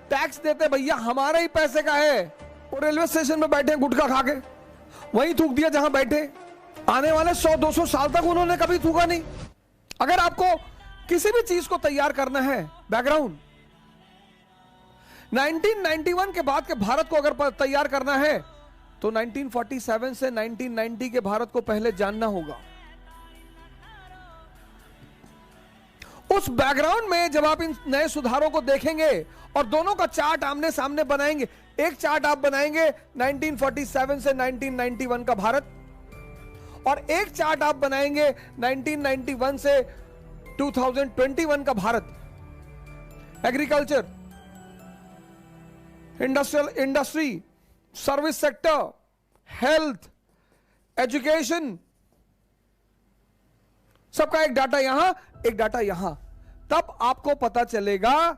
Tax देते भैया हमारे ही पैसे का है। वो रेलवे स्टेशन में बैठे गुटखा खा के वहीं थूक दिया जहां बैठे। आने वाले 100-200 साल तक उन्होंने कभी थूका नहीं। अगर आपको किसी भी चीज को तैयार करना है, बैकग्राउंड 1991 के बाद के भारत को अगर तैयार करना है तो 1947 से 1990 के भारत को पहले जानना होगा। उस बैकग्राउंड में जब आप इन नए सुधारों को देखेंगे और दोनों का चार्ट आमने सामने बनाएंगे, एक चार्ट आप बनाएंगे 1947 से 1991 का भारत, और एक चार्ट आप बनाएंगे 1991 से 2021 का Bharat. Agriculture, industry, service sector, health, education, सबका एक डाटा यहां, एक डाटा यहां। तब आपको पता चलेगा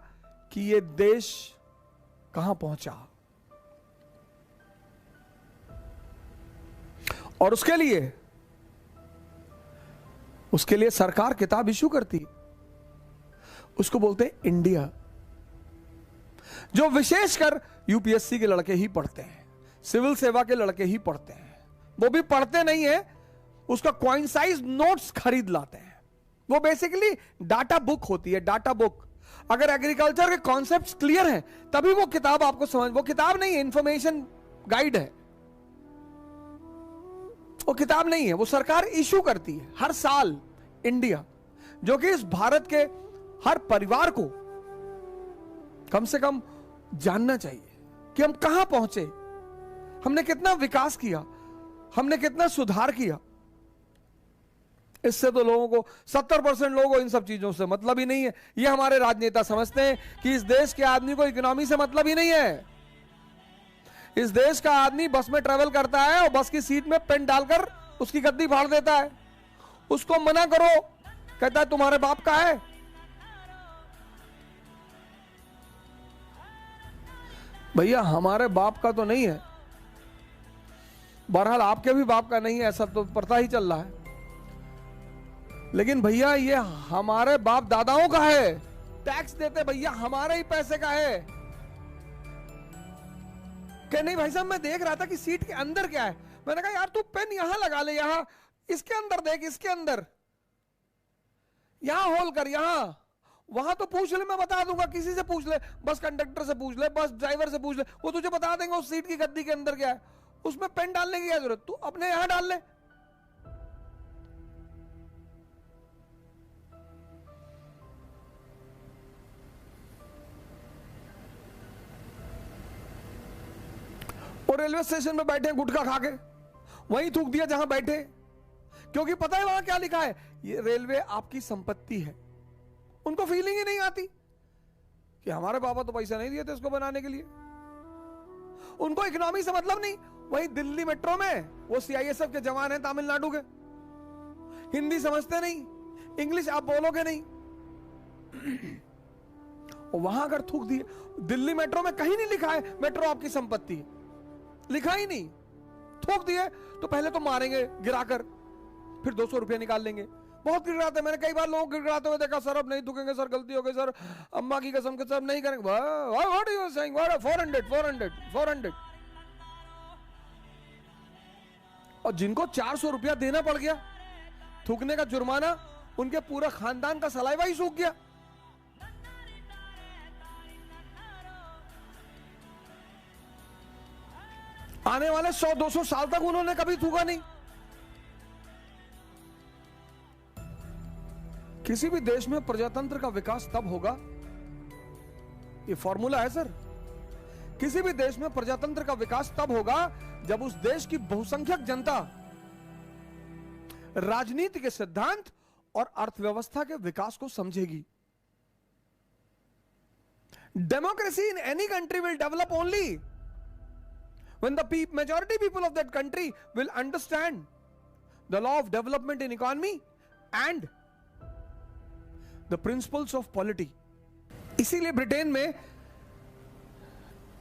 कि ये देश कहां पहुंचा। और उसके लिए सरकार किताब इशू करती, उसको बोलते हैं इंडिया, जो विशेषकर यूपीएससी के लड़के ही पढ़ते हैं, सिविल सेवा के लड़के ही पढ़ते हैं। वो भी पढ़ते नहीं है, उसका कॉइन साइज नोट्स खरीद लाते हैं। वो बेसिकली डाटा बुक होती है, डाटा बुक। अगर एग्रीकल्चर के कॉन्सेप्ट्स क्लियर हैं तभी वो किताब आपको समझ, वो किताब नहीं है, इंफॉर्मेशन गाइड है। वो किताब नहीं है, वो सरकार इशू करती है हर साल। इंडिया, जो कि इस भारत के हर परिवार को कम से कम जानना चाहिए कि हम कहां पहुंचे, हमने कितना विकास किया, हमने कितना सुधार किया। इससे तो लोगों को 70% लोगों को इन सब चीजों से मतलब ही नहीं है। ये हमारे राजनेता समझते हैं कि इस देश के आदमी को इकोनॉमी से मतलब ही नहीं है। इस देश का आदमी बस में ट्रेवल करता है और बस की सीट में पेन डालकर उसकी गद्दी फाड़ देता है। उसको मना करो, कहता है तुम्हारे बाप का है। भैया हमारे बाप का तो नहीं है, बहरहाल आपके भी बाप का नहीं है, ऐसा तो पता ही चल रहा है। लेकिन भैया ये हमारे बाप दादाओं का है। टैक्स देते भैया हमारे ही पैसे का है। क्या नहीं भाई साहब, मैं देख रहा था कि सीट के अंदर क्या है। मैंने कहा यार तू पेन यहां लगा ले, यहां इसके अंदर देख, इसके अंदर यहां होल कर, यहां वहां तो पूछ ले, मैं बता दूंगा। किसी से पूछ ले, बस कंडक्टर से पूछ ले, बस ड्राइवर से पूछ ले, वो तुझे बता देंगे उस सीट की गद्दी के अंदर क्या है। उसमें पेन डालने की क्या जरूरत, तू अपने यहां डाल ले। और रेलवे स्टेशन में बैठे गुटखा खा के वहीं थूक दिया जहां बैठे, क्योंकि पता है वहां क्या लिखा है, ये रेलवे आपकी संपत्ति है। उनको फीलिंग ही नहीं आती कि हमारे पापा तो पैसा नहीं दिए थे इसको बनाने के लिए। उनको इकोनॉमी से मतलब नहीं। वहीं दिल्ली मेट्रो में वो सीआईएसएफ के जवान हैं तमिलनाडु के, हिंदी समझते नहीं, इंग्लिश आप बोलोगे नहीं, वहां अगर थूक दिए। दिल्ली मेट्रो में कहीं नहीं लिखा है मेट्रो आपकी संपत्ति है, लिखा ही नहीं। थूक दिए तो पहले तो मारेंगे गिराकर, फिर 200 रुपया निकाल लेंगे। बहुत गिड़गिड़ाते, मैंने कई बार लोगों को गिड़गिड़ाते हुए देखा, सर अब नहीं थूकेंगे सर, गलती हो गई सर, अम्मा की कसम के सर नहीं करेंगे। व्हाट आर यू सेइंग, 400 और जिनको 400 रुपया देना पड़ गया थूकने का जुर्माना, उनके पूरा खानदान का सलाइवा ही सूख गया। आने वाले 100-200 साल तक उन्होंने कभी थूका नहीं। किसी भी देश में प्रजातंत्र का विकास तब होगा, ये फॉर्मूला है सर, किसी भी देश में प्रजातंत्र का विकास तब होगा जब उस देश की बहुसंख्यक जनता राजनीति के सिद्धांत और अर्थव्यवस्था के विकास को समझेगी। Democracy in any country will develop only when the majority people of that country will understand the law of development in economy and the principles of polity. इसीलिए ब्रिटेन में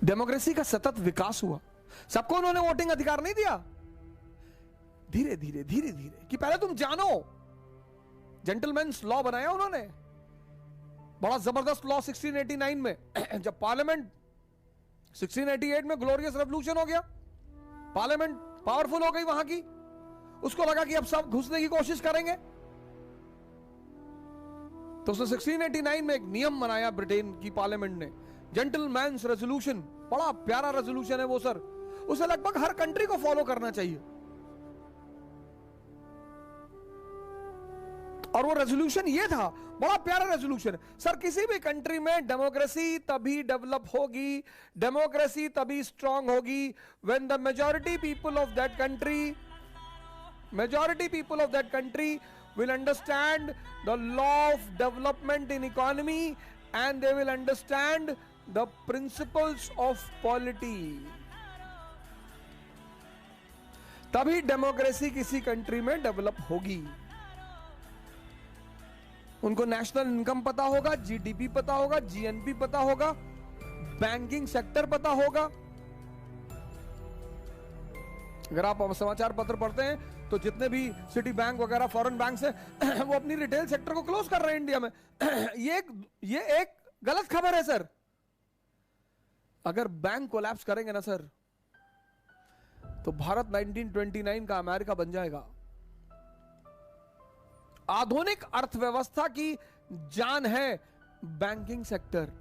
डेमोक्रेसी का सतत विकास हुआ। सबको उन्होंने वोटिंग अधिकार नहीं दिया, धीरे धीरे धीरे धीरे कि पहले तुम जानो, जेंटलमैन्स लॉ बनाया उन्होंने। बड़ा जबरदस्त लॉ 1689 में जब पार्लियामेंट 1688 में ग्लोरियस रेवोल्यूशन हो गया, पार्लियामेंट पावरफुल हो गई वहां की, उसको लगा कि अब सब घुसने की कोशिश करेंगे, तो उसने 1689 में एक नियम बनाया ब्रिटेन की पार्लियामेंट ने, जेंटलमैन्स रेजोल्यूशन। बड़ा प्यारा रेजोल्यूशन है वो सर, उसे लगभग हर कंट्री को फॉलो करना चाहिए। और वो रेजोल्यूशन ये था, बड़ा प्यारा रेजोल्यूशन है सर। किसी भी कंट्री में डेमोक्रेसी तभी डेवलप होगी, डेमोक्रेसी तभी स्ट्रांग होगी, when the majority people of that country will understand the law of development in economy and they will understand the principles of polity. तभी डेमोक्रेसी किसी कंट्री में डेवलप होगी। उनको नेशनल इनकम पता होगा, जीडीपी पता होगा, जीएनपी पता होगा, बैंकिंग सेक्टर पता होगा। अगर आप समाचार पत्र पढ़ते हैं तो जितने भी सिटी बैंक वगैरह फॉरेन बैंक से वो अपनी रिटेल सेक्टर को क्लोज कर रहे हैं इंडिया में। ये एक गलत खबर है सर। अगर बैंक कोलैप्स करेंगे ना सर, तो भारत 1929 का अमेरिका बन जाएगा। आधुनिक अर्थव्यवस्था की जान है बैंकिंग सेक्टर।